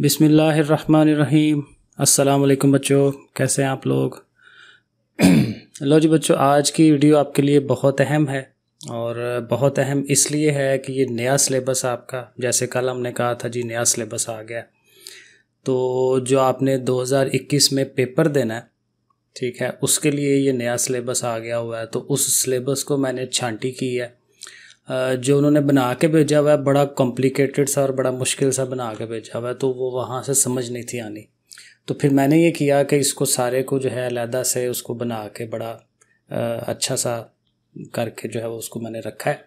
बिस्मिल्लाहिर्रहमानिर्रहीम। अस्सलाम वालेकुम बच्चों, कैसे हैं आप लोग। लो जी बच्चों, आज की वीडियो आपके लिए बहुत अहम है और बहुत अहम इसलिए है कि ये नया सिलेबस आपका, जैसे कल हमने कहा था जी नया सिलेबस आ गया। तो जो आपने 2021 में पेपर देना है, ठीक है, उसके लिए ये नया सिलेबस आ गया हुआ है। तो उस सिलेबस को मैंने छांटी की है। जो उन्होंने बना के भेजा हुआ है बड़ा कॉम्प्लिकेटेड सा और बड़ा मुश्किल सा बना के भेजा हुआ है, तो वो वहाँ से समझ नहीं थी आनी। तो फिर मैंने ये किया कि इसको सारे को जो है अलहदा से उसको बना के बड़ा अच्छा सा करके जो है वो उसको मैंने रखा है,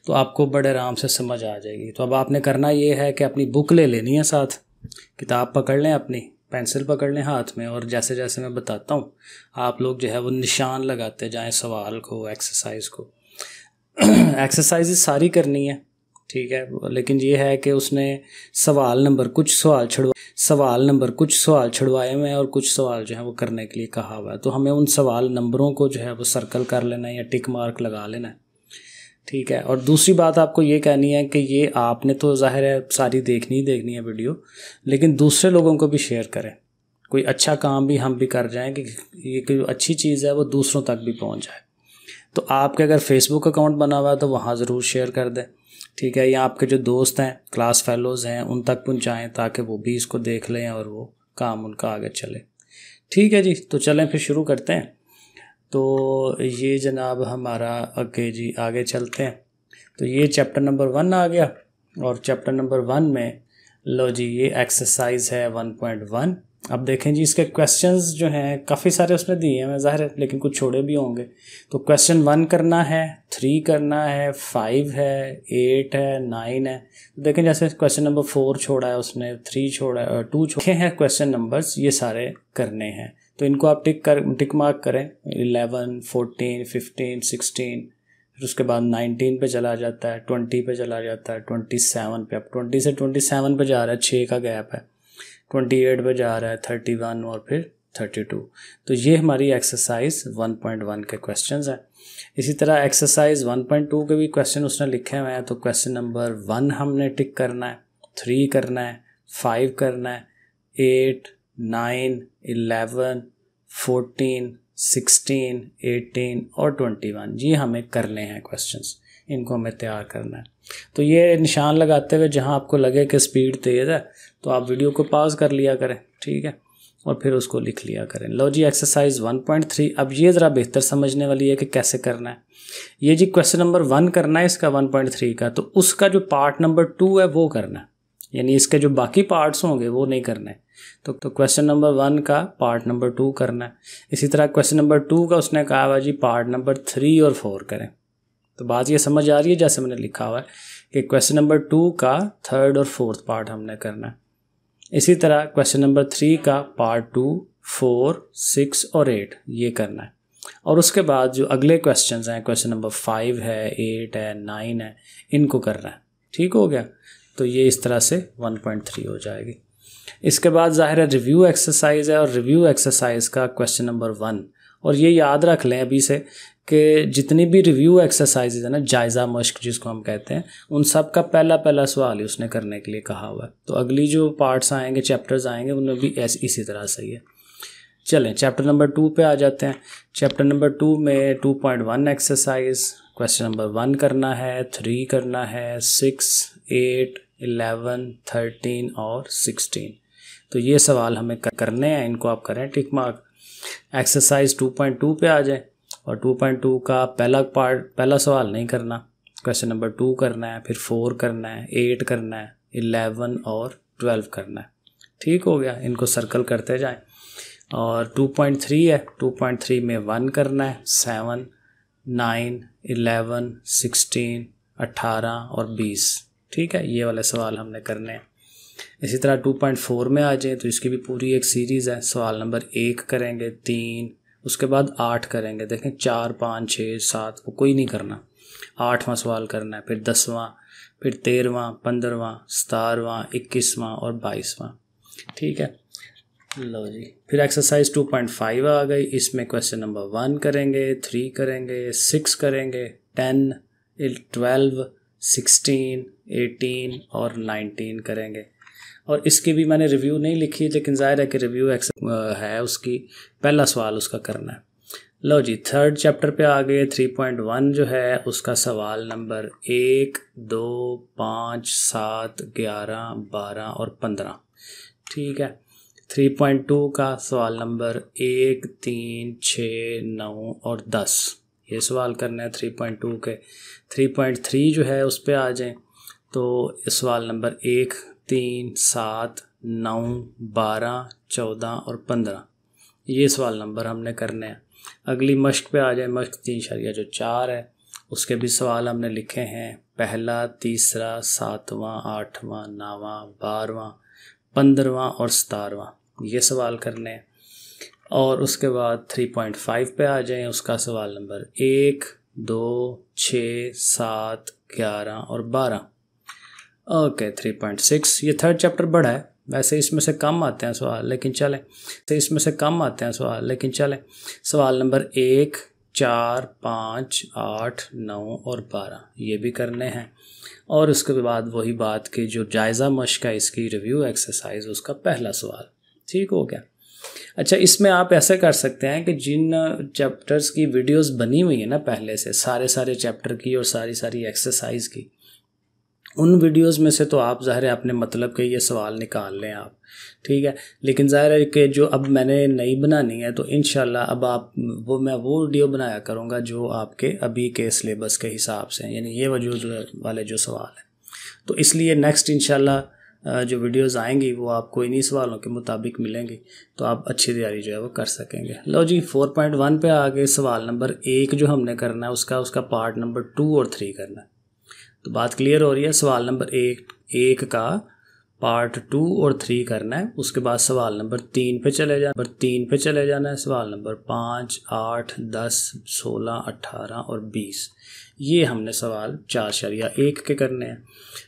तो आपको बड़े आराम से समझ आ जाएगी। तो अब आपने करना ये है कि अपनी बुक ले लेनी है, साथ किताब पकड़ लें, अपनी पेंसिल पकड़ लें हाथ में, और जैसे जैसे मैं बताता हूँ आप लोग जो है वो निशान लगाते जाएं सवाल को, एक्सरसाइज को। एक्सरसाइजेज सारी करनी है, ठीक है, लेकिन ये है कि उसने सवाल नंबर कुछ सवाल छुड़वाए हुए हैं और कुछ सवाल जो है वो करने के लिए कहा हुआ है। तो हमें उन सवाल नंबरों को जो है वो सर्कल कर लेना है या टिक मार्क लगा लेना है, ठीक है। और दूसरी बात आपको ये कहनी है कि ये आपने तो जाहिर है सारी देखनी है वीडियो, लेकिन दूसरे लोगों को भी शेयर करें। कोई अच्छा काम भी हम भी कर जाएं कि ये कोई अच्छी चीज़ है वो दूसरों तक भी पहुंच जाए। तो आपके अगर फेसबुक अकाउंट बना हुआ है तो वहाँ ज़रूर शेयर कर दें, ठीक है, या आपके जो दोस्त हैं, क्लास फेलोज़ हैं, उन तक पहुँचाएँ ताकि वो भी इसको देख लें और वो काम उनका आगे चले। ठीक है जी, तो चलें फिर शुरू करते हैं। तो ये जनाब हमारा आगे चलते हैं। तो ये चैप्टर नंबर 1 आ गया, और चैप्टर नंबर 1 में लो जी ये एक्सरसाइज है 1.1। अब देखें जी इसके क्वेश्चंस जो हैं काफ़ी सारे उसने दिए हैं, मैं ज़ाहिर है, लेकिन कुछ छोड़े भी होंगे। तो क्वेश्चन 1 करना है, 3 करना है, 5 है, 8 है, 9 है। तो देखें जैसे क्वेश्चन नंबर 4 छोड़ा है उसने, 3 छोड़ा है, 2 छोड़े हैं क्वेश्चन नंबर्स, ये सारे करने हैं। तो इनको आप टिक मार्क करें। 11, 14, 15, 16, फिर उसके बाद 19 पे चला जाता है, 20 पे चला जाता है, 27 पे, अब 20 से 27 पे जा रहा है, 6 का गैप है, 28 पे जा रहा है, 31 और फिर 32। तो ये हमारी एक्सरसाइज 1.1 के क्वेश्चंस हैं। इसी तरह एक्सरसाइज 1.2 के भी क्वेश्चन उसने लिखे हुए हैं। तो क्वेश्चन नंबर 1 हमने टिक करना है, 3 करना है, 5 करना है, 8, 9, 11, 14, 16, 18 और 21, ये हमें करने हैं क्वेश्चंस, इनको हमें तैयार करना है। तो ये निशान लगाते हुए जहां आपको लगे कि स्पीड तेज़ है तो आप वीडियो को पॉज कर लिया करें, ठीक है, और फिर उसको लिख लिया करें। लो जी एक्सरसाइज 1.3। अब ये ज़रा बेहतर समझने वाली है कि कैसे करना है। ये जी क्वेश्चन नंबर 1 करना है इसका 1.3 का, तो उसका जो पार्ट नंबर 2 है वो करना है, यानी इसके जो बाकी पार्ट्स होंगे वो नहीं करने। तो क्वेश्चन नंबर 1 का पार्ट नंबर 2 करना है। इसी तरह क्वेश्चन नंबर 2 का उसने कहा हुआ जी पार्ट नंबर 3 और 4 करें। तो बात ये समझ आ रही है जैसे मैंने लिखा हुआ है कि क्वेश्चन नंबर 2 का 3rd और 4th पार्ट हमने करना है। इसी तरह क्वेश्चन नंबर 3 का पार्ट 2, 4, 6 और 8 ये करना है। और उसके बाद जो अगले क्वेश्चंस हैं, क्वेश्चन नंबर 5 है, 8 है, 9 है, इनको करना है। ठीक हो गया। तो ये इस तरह से 1.3 हो जाएगी। इसके बाद ज़ाहिर है रिव्यू एक्सरसाइज है, और रिव्यू एक्सरसाइज का क्वेश्चन नंबर 1, और ये याद रख लें अभी से कि जितनी भी रिव्यू एक्सरसाइजेज है ना, जायज़ा मश्क जिसको हम कहते हैं, उन सब का पहला सवाल ही उसने करने के लिए कहा हुआ है। तो अगली जो पार्ट्स आएंगे, चैप्टर्स आएंगे, उनमें भी इसी तरह से ही है। चलें चैप्टर नंबर 2 पे आ जाते हैं। चैप्टर नंबर 2 में 2.1 एक्सरसाइज क्वेश्चन नंबर 1 करना है, 3 करना है, 6, 8, 11, 13 और 16। तो ये सवाल हमें करने हैं, इनको आप करें टिक मार्क। एक्सरसाइज 2.2 पे आ जाएं, और 2.2 का पहला सवाल नहीं करना, क्वेश्चन नंबर 2 करना है, फिर 4 करना है, 8 करना है, 11 और 12 करना है। ठीक हो गया, इनको सर्कल करते जाएं। और 2.3 है, 2.3 में 1 करना है, 7, 9, 11, 16, 18 और 20। ठीक है, ये वाले सवाल हमने करने हैं। इसी तरह 2.4 में आ जाए तो इसकी भी पूरी एक सीरीज़ है। सवाल नंबर 1 करेंगे, 3, उसके बाद 8 करेंगे। देखें 4, 5, 6, 7 वो कोई नहीं करना, 8वां सवाल करना है, फिर 10वां, फिर 13वां, 15वां, 17वां, 21वां और 22वां। ठीक है, लो जी फिर एक्सरसाइज 2.5 आ गई। इसमें क्वेश्चन नंबर 1 करेंगे, 3 करेंगे, 6 करेंगे, 10, 12, 16, 18 और 19 करेंगे। और इसकी भी मैंने रिव्यू नहीं लिखी, लेकिन ज़ाहिर है कि रिव्यू है उसकी, पहला सवाल उसका करना है। लो जी, थर्ड चैप्टर पे आ गए। 3.1 जो है उसका सवाल नंबर 1, 2, 5, 7, 11, 12 और 15। ठीक है। 3.2 का सवाल नंबर 1, 3, 6, 9 और 10, ये सवाल करना है 3.2 के। 3.3 जो है उस पर आ जाएं तो सवाल नंबर 1, 3, 7, 9, 12, 14 और 15, ये सवाल नंबर हमने करने हैं। अगली मश्क पे आ जाए। मश्क 3.4 है, उसके भी सवाल हमने लिखे हैं। पहला, तीसरा, 7वां, 8वां, 9वां, 12वां, 15वां और 17वां, ये सवाल करने हैं। और उसके बाद 3.5 पे आ जाएं, उसका सवाल नंबर 1, 2, 6, 7, 11 और 12। ओके, 3.6, ये थर्ड चैप्टर बड़ा है, वैसे इसमें से कम आते हैं सवाल, लेकिन चलें। सवाल नंबर 1, 4, 5, 8, 9 और 12, ये भी करने हैं। और उसके बाद वही बात कि जो जायज़ा मश्क है इसकी रिव्यू एक्सरसाइज, उसका पहला सवाल। ठीक हो गया। अच्छा, इसमें आप ऐसे कर सकते हैं कि जिन चैप्टर्स की वीडियोस बनी हुई है ना पहले से, सारे चैप्टर की और सारी एक्सरसाइज की, उन वीडियोस में से तो आप ज़ाहिर है अपने मतलब के ये सवाल निकाल लें आप। ठीक है। लेकिन ज़ाहिर है कि जो अब मैंने नई बनानी है, तो इंशाल्लाह अब मैं वो वीडियो बनाया करूँगा जो आपके अभी के सिलेबस के हिसाब से, यानी ये वाले जो सवाल हैं। तो इसलिए नेक्स्ट इंशाल्लाह जो वीडियोस आएंगी वो आपको इन्हीं सवालों के मुताबिक मिलेंगी, तो आप अच्छी तैयारी जो है वो कर सकेंगे। लो जी, 4.1 पे आ गए। सवाल नंबर 1 जो हमने करना है उसका पार्ट नंबर 2 और 3 करना है। तो बात क्लियर हो रही है। सवाल नंबर 1 का पार्ट 2 और 3 करना है। उसके बाद सवाल नंबर 3 पे चले जाना है। सवाल नंबर 5, 8, 10, 16, 18 और 20, ये हमने सवाल 4.1 के करने हैं।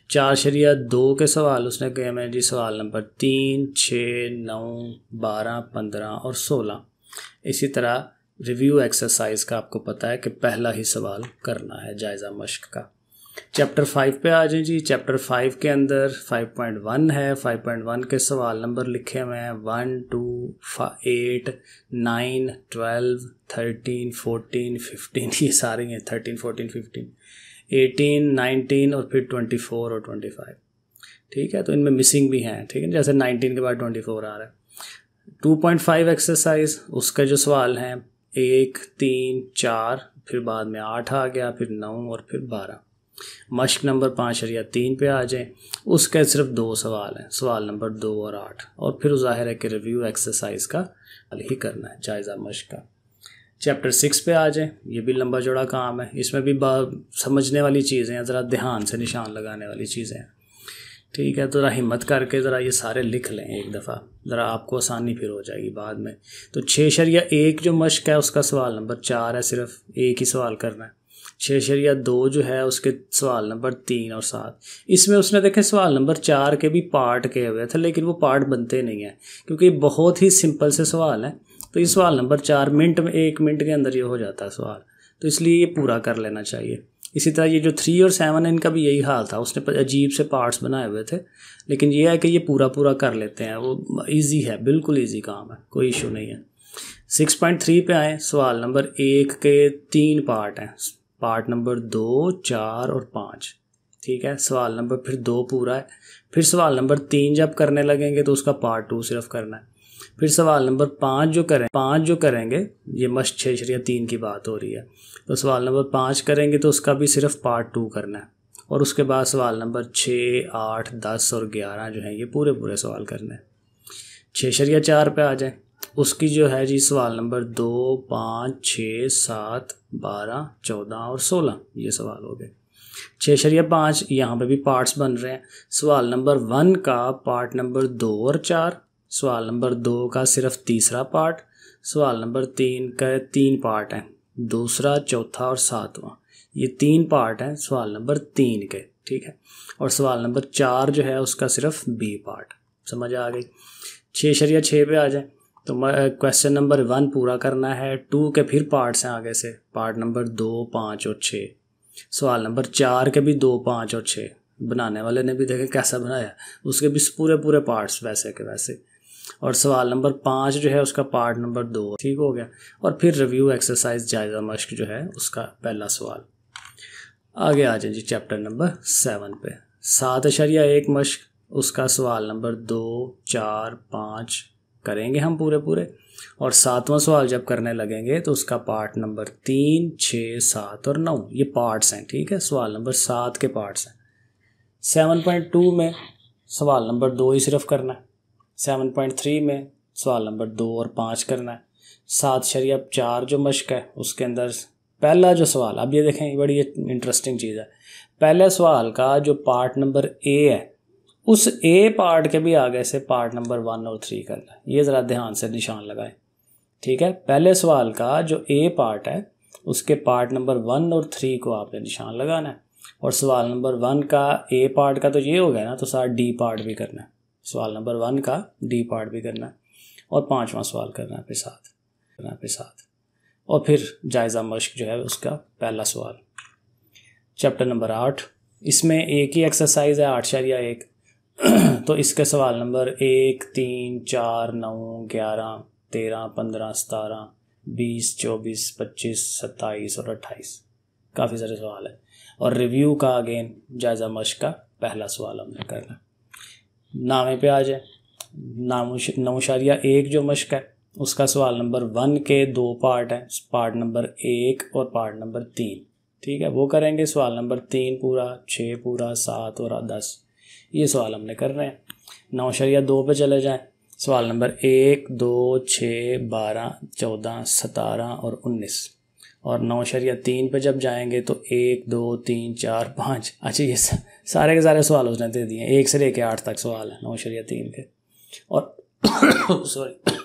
4.2 के सवाल उसने कहे हमें जी, सवाल नंबर 3, 6, 9, 12, 15 और 16। इसी तरह रिव्यू एक्सरसाइज का आपको पता है कि पहला ही सवाल करना है जायज़ा मश्क का। चैप्टर 5 पे आ जाए जी। चैप्टर 5 के अंदर 5.1 है। 5.1 के सवाल नंबर लिखे हुए हैं 1, 2, 8, 9, 12, 13, 14, 15, ये सारे हैं 13, 14, 15, 18, 19 और फिर 24 और 25। ठीक है, तो इनमें मिसिंग भी हैं। ठीक है, जैसे 19 के बाद 24 आ रहा है। 2.5 एक्सरसाइज, उसके जो सवाल हैं 1, 3, 4, फिर बाद में 8 आ गया, फिर 9 और फिर 12। मश्क नंबर 5.3 पे आ जाए, उसके सिर्फ 2 सवाल हैं, सवाल नंबर 2 और 8। और फिर ज़ाहिर है कि रिव्यू एक्सरसाइज का हल ही करना है जायज़ा मश्क का। चैप्टर 6 पे आ जाए, ये भी लंबा चौड़ा काम है, इसमें भी समझने वाली चीज़ें हैं, ज़रा ध्यान से निशान लगाने वाली चीज़ें हैं। ठीक है, तो ज़रा हिम्मत करके ज़रा ये सारे लिख लें एक दफ़ा, ज़रा आपको आसानी फिर हो जाएगी बाद में। तो 6.1 जो मश्क है उसका सवाल नंबर 4 है, सिर्फ एक ही सवाल करना है। 6.2 जो है उसके सवाल नंबर 3 और 7। इसमें उसने देखे सवाल नंबर 4 के भी पार्ट किए हुए थे, लेकिन वो पार्ट बनते नहीं हैं क्योंकि बहुत ही सिंपल से सवाल हैं। तो इस सवाल नंबर 4 मिनट में, 1 मिनट के अंदर ये हो जाता है सवाल, तो इसलिए ये पूरा कर लेना चाहिए। इसी तरह ये जो 3 और 7 है, इनका भी यही हाल था, उसने अजीब से पार्ट्स बनाए हुए थे, लेकिन ये है कि ये पूरा कर लेते हैं, वो ईजी है, बिल्कुल ईजी काम है, कोई इशू नहीं है। 6.3 पे आए। सवाल नंबर 1 के 3 पार्ट हैं, पार्ट नंबर 2, 4 और 5। ठीक है, सवाल नंबर फिर 2 पूरा है। फिर सवाल नंबर 3 जब करने लगेंगे तो उसका पार्ट 2 सिर्फ करना है। फिर सवाल नंबर 5 जो करेंगे, ये मश्क 6.3 की बात हो रही है, तो सवाल नंबर 5 करेंगे तो उसका भी सिर्फ पार्ट 2 करना है। और उसके बाद सवाल नंबर 6, 8, 10 और 11 जो है ये पूरे सवाल करने हैं। 6.4 पे आ जाए, उसकी जो है जी सवाल नंबर 2, 5, 6, 7, 12, 14 और 16, ये सवाल हो गए। 6.5 यहाँ पे भी पार्ट्स बन रहे हैं। सवाल नंबर 1 का पार्ट नंबर 2 और 4, सवाल नंबर 2 का सिर्फ तीसरा पार्ट, सवाल नंबर 3 का 3 पार्ट हैं, दूसरा, चौथा और 7वां, ये 3 पार्ट हैं सवाल नंबर 3 के। ठीक है, और सवाल नंबर 4 जो है उसका सिर्फ बी पार्ट। समझ आ गई। 6.6 पे आ जाए, तो क्वेश्चन नंबर 1 पूरा करना है। 2 के फिर पार्ट्स हैं आगे से, पार्ट नंबर 2, 5 और 6। सवाल नंबर 4 के भी 2, 5 और 6, बनाने वाले ने भी देखे कैसा बनाया, उसके भी पूरे पार्ट्स वैसे के वैसे। और सवाल नंबर 5 जो है उसका पार्ट नंबर 2 ठीक हो गया। और फिर रिव्यू एक्सरसाइज जायज़ा मश्क जो है उसका पहला सवाल। आगे आ जाए जी चैप्टर नंबर 7 पे। 7.1 मश्क, उसका सवाल नंबर 2, 4, 5 करेंगे हम पूरे। और 7वां सवाल जब करने लगेंगे तो उसका पार्ट नंबर 3, 6, 7 और 9 ये पार्ट्स हैं, ठीक है। सवाल नंबर 7 के पार्ट्स हैं। 7.2 में सवाल नंबर 2 ही सिर्फ करना है। 7.3 में सवाल नंबर 2 और 5 करना है। 7.4 जो मश्क है उसके अंदर पहला जो सवाल, अब ये देखें, ये बड़ी इंटरेस्टिंग चीज़ है। पहले सवाल का जो पार्ट नंबर ए है उस ए पार्ट के भी आगे से पार्ट नंबर 1 और 3 करना है। ये ज़रा ध्यान से निशान लगाएं, ठीक है। पहले सवाल का जो ए पार्ट है उसके पार्ट नंबर 1 और 3 को आपने निशान लगाना है। और सवाल नंबर 1 का ए पार्ट का तो ये हो गया ना, तो साथ डी पार्ट भी करना है। सवाल नंबर 1 का डी पार्ट भी करना है और 5वां सवाल करना है फिर साथ। और फिर जायज़ा मश्क जो है उसका पहला सवाल। चैप्टर नंबर 8, इसमें एक ही एक्सरसाइज है 8.1 तो इसके सवाल नंबर 1, 3, 4, 9, 11, 13, 15, 17, 20, 24, 25, 27 और 28 काफ़ी सारे सवाल हैं। और रिव्यू का अगेन जायज़ा मश्क का पहला सवाल हमने करना। नामे पे आ जाए। 9.1 जो मश्क है उसका सवाल नंबर 1 के 2 पार्ट हैं, पार्ट नंबर 1 और पार्ट नंबर 3, ठीक है। वो करेंगे। सवाल नंबर 3 पूरा, 6 पूरा, 7 और 10 ये सवाल हमने कर रहे हैं। 9.2 पे चले जाएं। सवाल नंबर 1, 2, 6, 12, 14, 17 और 19। और 9.3 पे जब जाएंगे तो 1, 2, 3, 4, 5। अच्छा, ये सारे के सारे सवाल उसने दे दिए, 1 से लेकर 8 तक सवाल है 9.3 के। और सॉरी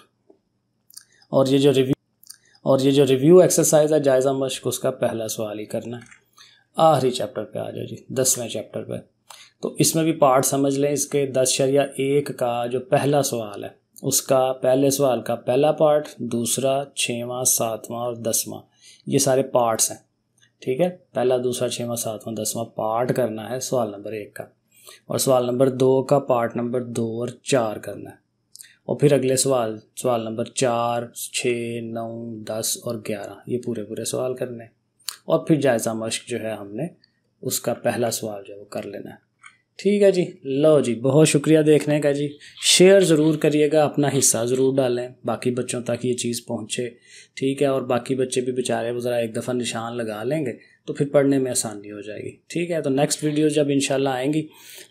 और ये जो रिव्यू एक्सरसाइज है जायज़ा मश्क उसका पहला सवाल ही करना है। आखिरी चैप्टर पे आ जाओ जी, 10वें चैप्टर पे। तो इसमें भी पार्ट समझ लें। इसके 10.1 का जो पहला सवाल है उसका पहले सवाल का पहला पार्ट, दूसरा, 6वां, 7वां और 10वां ये सारे पार्ट्स हैं, ठीक है। पहला, दूसरा, 6वां, 7वां, 10वां पार्ट करना है सवाल नंबर 1 का। और सवाल नंबर 2 का पार्ट नंबर 2 और 4 करना है। और फिर अगले सवाल नंबर 4, 6, 9, 10 और 11 ये पूरे सवाल करने। और फिर जायज़ा मश्क जो है हमने उसका पहला सवाल जो है वो कर लेना है, ठीक है जी। लो जी, बहुत शुक्रिया देखने का जी। शेयर ज़रूर करिएगा, अपना हिस्सा ज़रूर डालें, बाकी बच्चों तक ये चीज़ पहुँचे, ठीक है। और बाकी बच्चे भी बेचारे वो ज़रा एक दफ़ा निशान लगा लेंगे तो फिर पढ़ने में आसानी हो जाएगी, ठीक है। तो नेक्स्ट वीडियो जब इंशाल्लाह आएंगी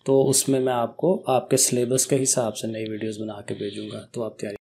तो उसमें मैं आपको आपके सिलेबस के हिसाब से नई वीडियोज़ बना के भेजूँगा, तो आप तैयारी